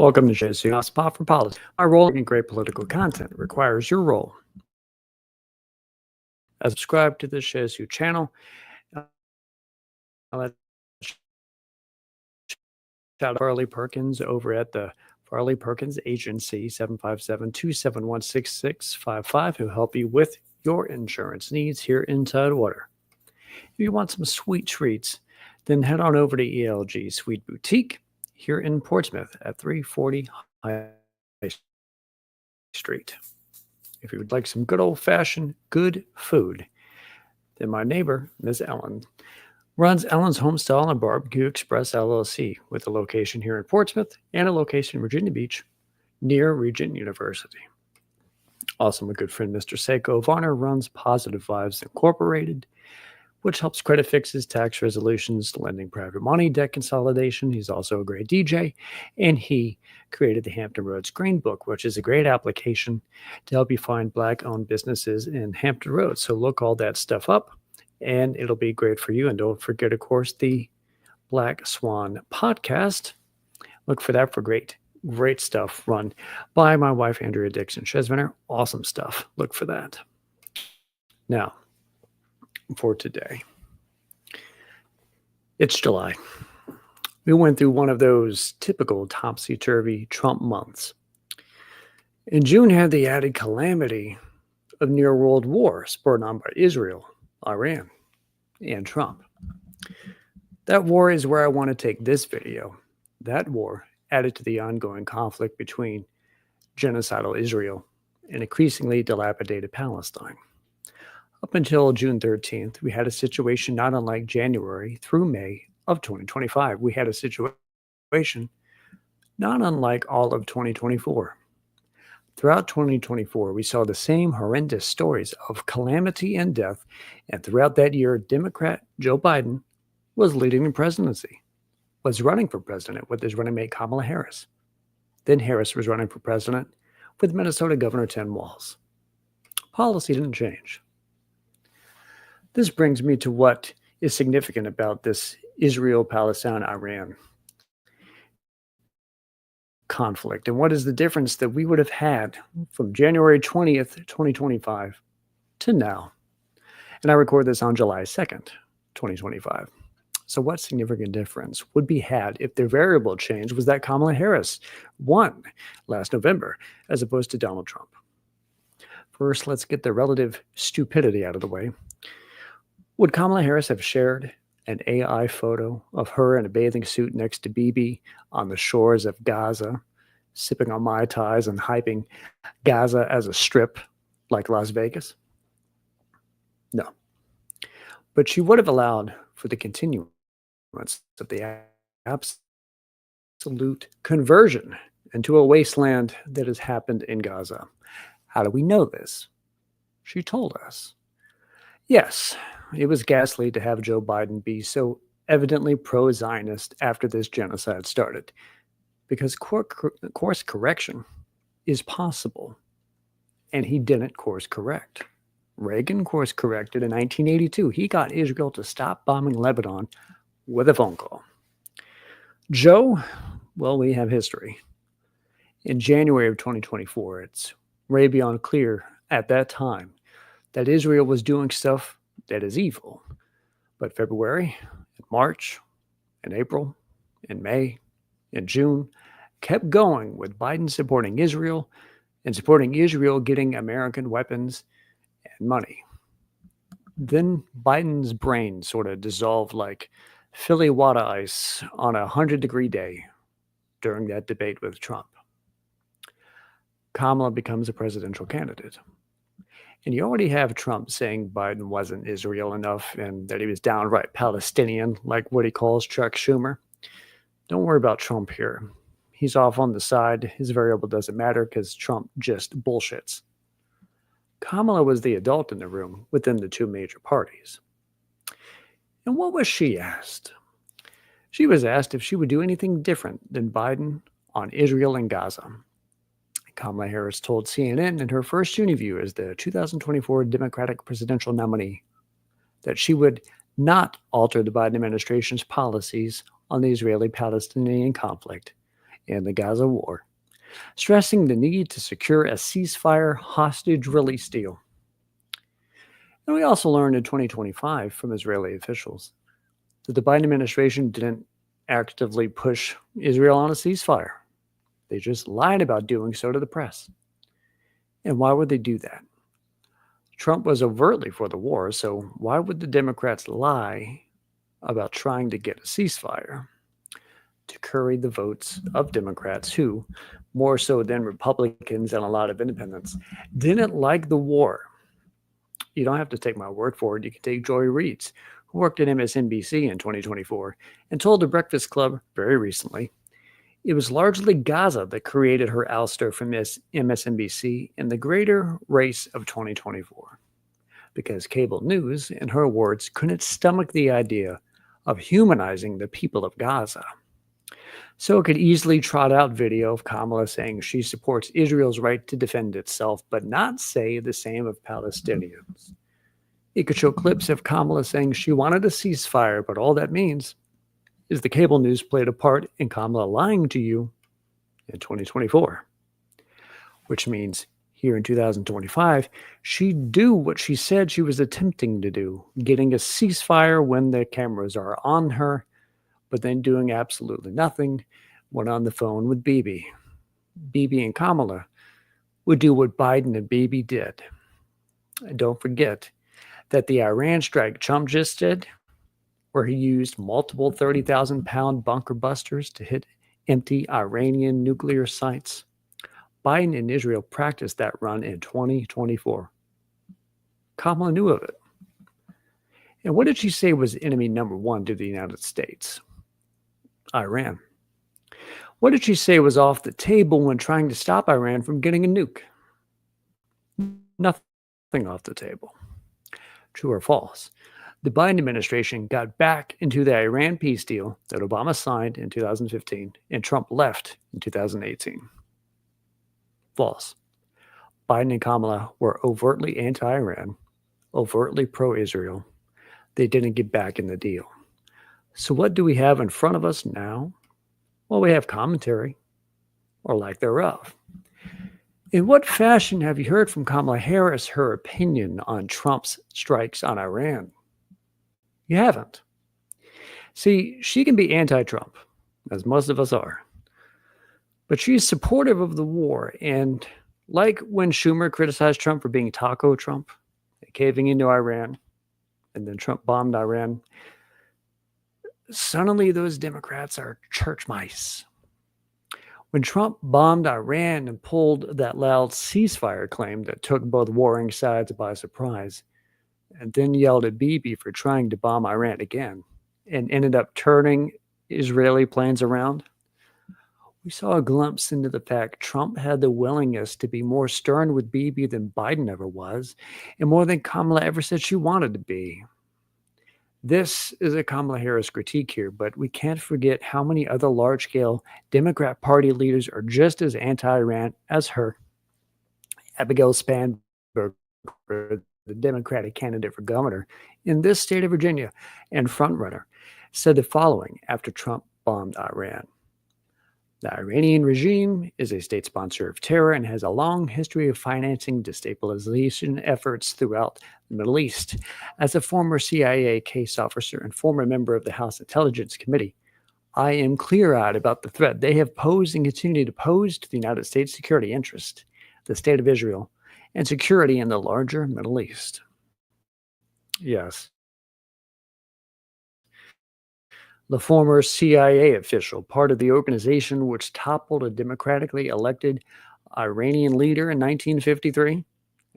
Welcome to Shazia Spot for Politics. My role in great political content requires your role. Subscribe to the Shazia channel. Let's shout out Farley Perkins over at the Farley Perkins Agency, 757-271-6655, who help you with your insurance needs here in Tidewater. If you want some sweet treats, then head on over to ELG Sweet Boutique here in Portsmouth at 340 High Street. If you would like some good old-fashioned good food, then my neighbor, Ms. Ellen, runs Ellen's Homestyle and Barbecue Express LLC with a location here in Portsmouth and a location in Virginia Beach near Regent University. Also, my good friend Mr. Seiko Varner runs Positive Vibes Incorporated, which helps credit fixes, tax resolutions, lending private money, debt consolidation. He's also a great DJ, and he created the Hampton Roads Green Book, which is a great application to help you find Black-owned businesses in Hampton Roads. So look all that stuff up, and it'll be great for you. And don't forget, of course, the Black Swan podcast. Look for that for great stuff run by my wife, Andrea Dixon Chesviner. Awesome stuff. Look for that. Now, for today, it's July. We went through one of those typical topsy-turvy Trump months. And June had the added calamity of near world war spurred on by Israel, Iran, and Trump. That war is where I want to take this video. That war added to the ongoing conflict between genocidal Israel and increasingly dilapidated Palestine. Up until June 13th, we had a situation not unlike January through May of 2025. We had a situation not unlike all of 2024. Throughout 2024, we saw the same horrendous stories of calamity and death, and throughout that year, Democrat Joe Biden was leading the presidency, was running for president with his running mate Kamala Harris. Then Harris was running for president with Minnesota Governor Tim Walz. Policy didn't change. This brings me to what is significant about this Israel-Palestine-Iran conflict, and what is the difference that we would have had from January 20th, 2025 to now. And I record this on July 2nd, 2025. So what significant difference would be had if the variable change was that Kamala Harris won last November as opposed to Donald Trump? First, let's get the relative stupidity out of the way. Would Kamala Harris have shared an AI photo of her in a bathing suit next to Bibi on the shores of Gaza, sipping on Mai Tais and hyping Gaza as a strip like Las Vegas? No. But she would have allowed for the continuance of the absolute conversion into a wasteland that has happened in Gaza. How do we know this? She told us. Yes, it was ghastly to have Joe Biden be so evidently pro-Zionist after this genocide started, because course correction is possible, and he didn't course correct. Reagan course corrected in 1982. He got Israel to stop bombing Lebanon with a phone call. Joe, well, we have history. In January of 2024, it's way beyond clear at that time that Israel was doing stuff that is evil. But February, and March, and April, and May, and June kept going with Biden supporting Israel and supporting Israel getting American weapons and money. Then Biden's brain sort of dissolved like Philly water ice on a 100-degree day during that debate with Trump. Kamala becomes a presidential candidate. And you already have Trump saying Biden wasn't Israel enough and that he was downright Palestinian, like what he calls Chuck Schumer. Don't worry about Trump here. He's off on the side. His variable doesn't matter because Trump just bullshits. Kamala was the adult in the room within the two major parties. And what was she asked? She was asked if she would do anything different than Biden on Israel and Gaza. Kamala Harris told CNN in her first interview as the 2024 Democratic presidential nominee that she would not alter the Biden administration's policies on the Israeli-Palestinian conflict and the Gaza war, stressing the need to secure a ceasefire hostage release deal. And we also learned in 2025 from Israeli officials that the Biden administration didn't actively push Israel on a ceasefire. They just lied about doing so to the press. And why would they do that? Trump was overtly for the war, so why would the Democrats lie about trying to get a ceasefire? To curry the votes of Democrats who, more so than Republicans and a lot of independents, didn't like the war. You don't have to take my word for it. You can take Joy Reid's, who worked at MSNBC in 2024 and told the Breakfast Club very recently it was largely Gaza that created her ouster from MSNBC in the greater race of 2024, because cable news, in her words, couldn't stomach the idea of humanizing the people of Gaza. So it could easily trot out video of Kamala saying she supports Israel's right to defend itself, but not say the same of Palestinians. It could show clips of Kamala saying she wanted a ceasefire, but all that means is the cable news played a part in Kamala lying to you in 2024, which means here in 2025, she'd do what she said she was attempting to do, getting a ceasefire when the cameras are on her, but then doing absolutely nothing when on the phone with Bibi. Bibi and Kamala would do what Biden and Bibi did. And don't forget that the Iran strike Trump just did, where he used multiple 30,000-pound bunker busters to hit empty Iranian nuclear sites, Biden and Israel practiced that run in 2024. Kamala knew of it. And what did she say was enemy number one to the United States? Iran. What did she say was off the table when trying to stop Iran from getting a nuke? Nothing off the table. True or false? The Biden administration got back into the Iran peace deal that Obama signed in 2015 and Trump left in 2018. False. Biden and Kamala were overtly anti-Iran, overtly pro-Israel. They didn't get back in the deal. So what do we have in front of us now? Well, we have commentary, or lack thereof. In what fashion have you heard from Kamala Harris her opinion on Trump's strikes on Iran? You haven't. See, she can be anti-Trump, as most of us are. But she's supportive of the war, and like when Schumer criticized Trump for being Taco Trump, caving into Iran, and then Trump bombed Iran, suddenly those Democrats are church mice. When Trump bombed Iran and pulled that loud ceasefire claim that took both warring sides by surprise, and then yelled at Bibi for trying to bomb Iran again, and ended up turning Israeli planes around, we saw a glimpse into the fact Trump had the willingness to be more stern with Bibi than Biden ever was, and more than Kamala ever said she wanted to be. This is a Kamala Harris critique here, but we can't forget how many other large-scale Democrat Party leaders are just as anti-Iran as her. Abigail Spanberger, the Democratic candidate for governor in this state of Virginia and frontrunner, said the following after Trump bombed Iran. The Iranian regime is a state sponsor of terror and has a long history of financing destabilization efforts throughout the Middle East. As a former CIA case officer and former member of the House Intelligence Committee, I am clear-eyed about the threat they have posed and continue to pose to the United States security interest, the state of Israel, and security in the larger Middle East. Yes. The former CIA official, part of the organization which toppled a democratically elected Iranian leader in 1953,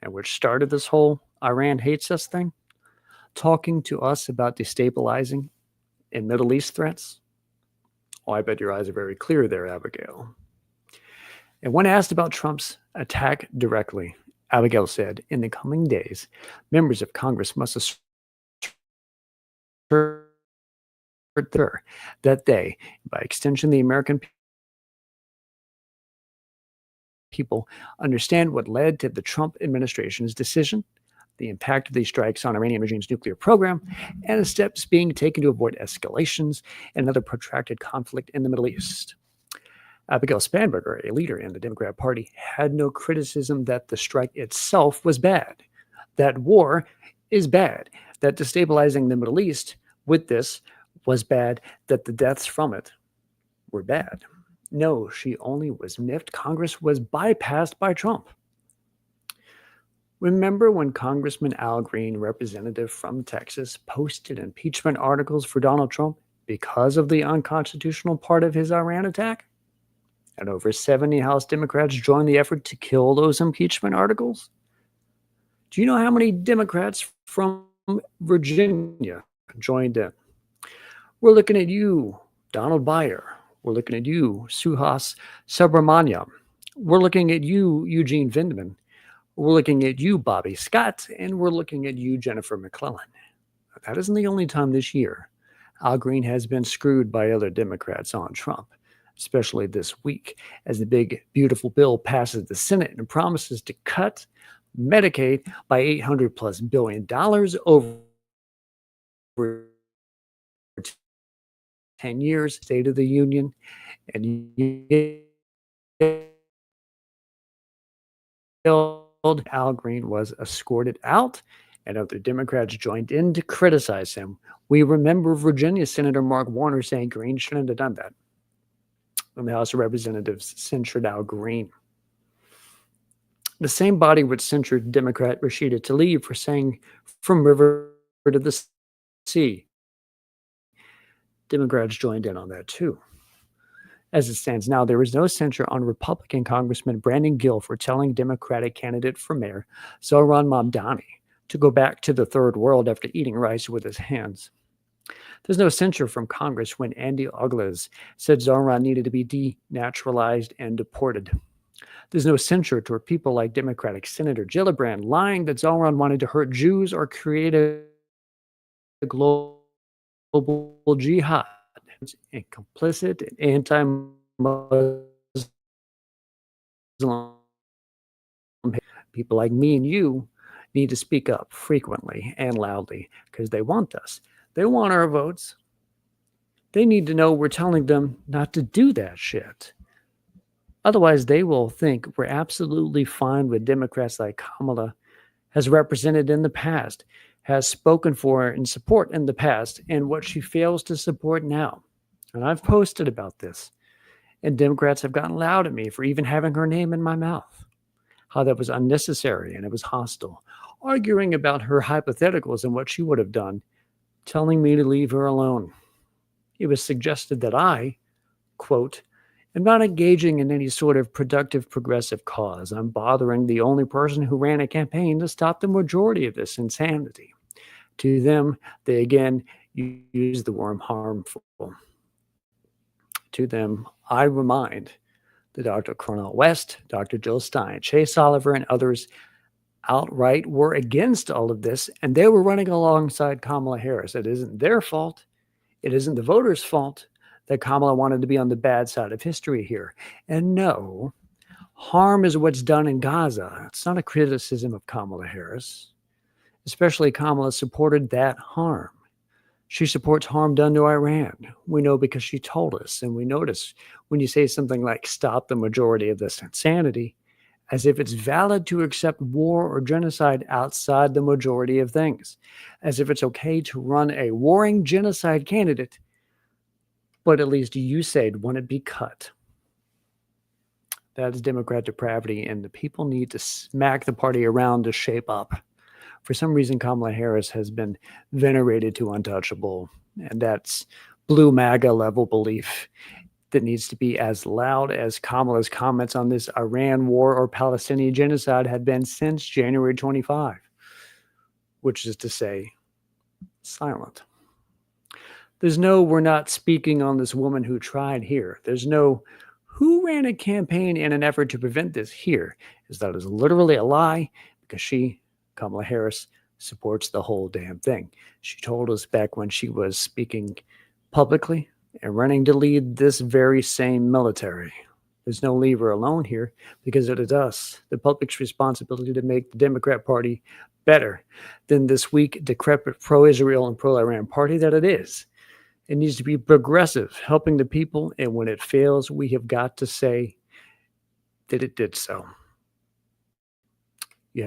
and which started this whole Iran hates us thing, talking to us about destabilizing and Middle East threats. Oh, I bet your eyes are very clear there, Abigail. And when asked about Trump's attack directly, Abigail said, in the coming days, members of Congress must assert that they, by extension the American people, understand what led to the Trump administration's decision, the impact of these strikes on Iranian regime's nuclear program, and the steps being taken to avoid escalations and another protracted conflict in the Middle East. Abigail Spanberger, a leader in the Democrat Party, had no criticism that the strike itself was bad, that war is bad, that destabilizing the Middle East with this was bad, that the deaths from it were bad. No, she only was miffed Congress was bypassed by Trump. Remember when Congressman Al Green, representative from Texas, posted impeachment articles for Donald Trump because of the unconstitutional part of his Iran attack? And over 70 House Democrats joined the effort to kill those impeachment articles? Do you know how many Democrats from Virginia joined in? We're looking at you, Donald Byer. We're looking at you, Suhas Subramaniam. We're looking at you, Eugene Vindman. We're looking at you, Bobby Scott, and we're looking at you, Jennifer McClellan. That isn't the only time this year Al Green has been screwed by other Democrats on Trump, especially this week, as the big, beautiful bill passes the Senate and promises to cut Medicaid by $800+ billion over 10 years, State of the Union, and Al Green was escorted out, and other Democrats joined in to criticize him. We remember Virginia Senator Mark Warner saying Green shouldn't have done that. And the House of Representatives censured Al Green. The same body which censured Democrat Rashida Tlaib for saying from river to the sea. Democrats joined in on that too. As it stands now, there is no censure on Republican Congressman Brandon Gill for telling Democratic candidate for mayor Zohran Mamdani to go back to the third world after eating rice with his hands. There's no censure from Congress when Andy Ogles said Zohran needed to be denaturalized and deported. There's no censure toward people like Democratic Senator Gillibrand lying that Zohran wanted to hurt Jews or create a global jihad, and complicit and anti-Muslim people like me and you need to speak up frequently and loudly because they want us. They want our votes. They need to know we're telling them not to do that shit. Otherwise, they will think we're absolutely fine with Democrats like Kamala has represented in the past, has spoken for and support in the past, and what she fails to support now. And I've posted about this, and Democrats have gotten loud at me for even having her name in my mouth, how that was unnecessary and it was hostile, arguing about her hypotheticals and what she would have done, telling me to leave her alone. It was suggested that I, quote, am not engaging in any sort of productive progressive cause. I'm bothering the only person who ran a campaign to stop the majority of this insanity. To them, they again use the word harmful. To them, I remind that Dr. Cornel West, Dr. Jill Stein, Chase Oliver, and others outright were against all of this, and they were running alongside Kamala Harris. It isn't their fault. It isn't the voters' fault that Kamala wanted to be on the bad side of history here. And no, harm is what's done in Gaza. It's not a criticism of Kamala Harris. Especially Kamala supported that harm. She supports harm done to Iran. We know because she told us, and we notice when you say something like stop the majority of this insanity, as if it's valid to accept war or genocide outside the majority of things, as if it's okay to run a warring genocide candidate, but at least USAID wouldn't be cut. That is Democrat depravity, and the people need to smack the party around to shape up. For some reason, Kamala Harris has been venerated to untouchable, and that's blue MAGA level belief that needs to be as loud as Kamala's comments on this Iran war or Palestinian genocide have been since January 25, which is to say, silent. There's no, we're not speaking on this woman who tried here. There's no, who ran a campaign in an effort to prevent this here. Is that is literally a lie because she, Kamala Harris, supports the whole damn thing. She told us back when she was speaking publicly and running to lead this very same military. There's no leave her alone here because it is us, the public's responsibility to make the Democrat Party better than this weak, decrepit pro-Israel and pro-Iran party that it is. It needs to be progressive, helping the people. And when it fails, we have got to say that it did so.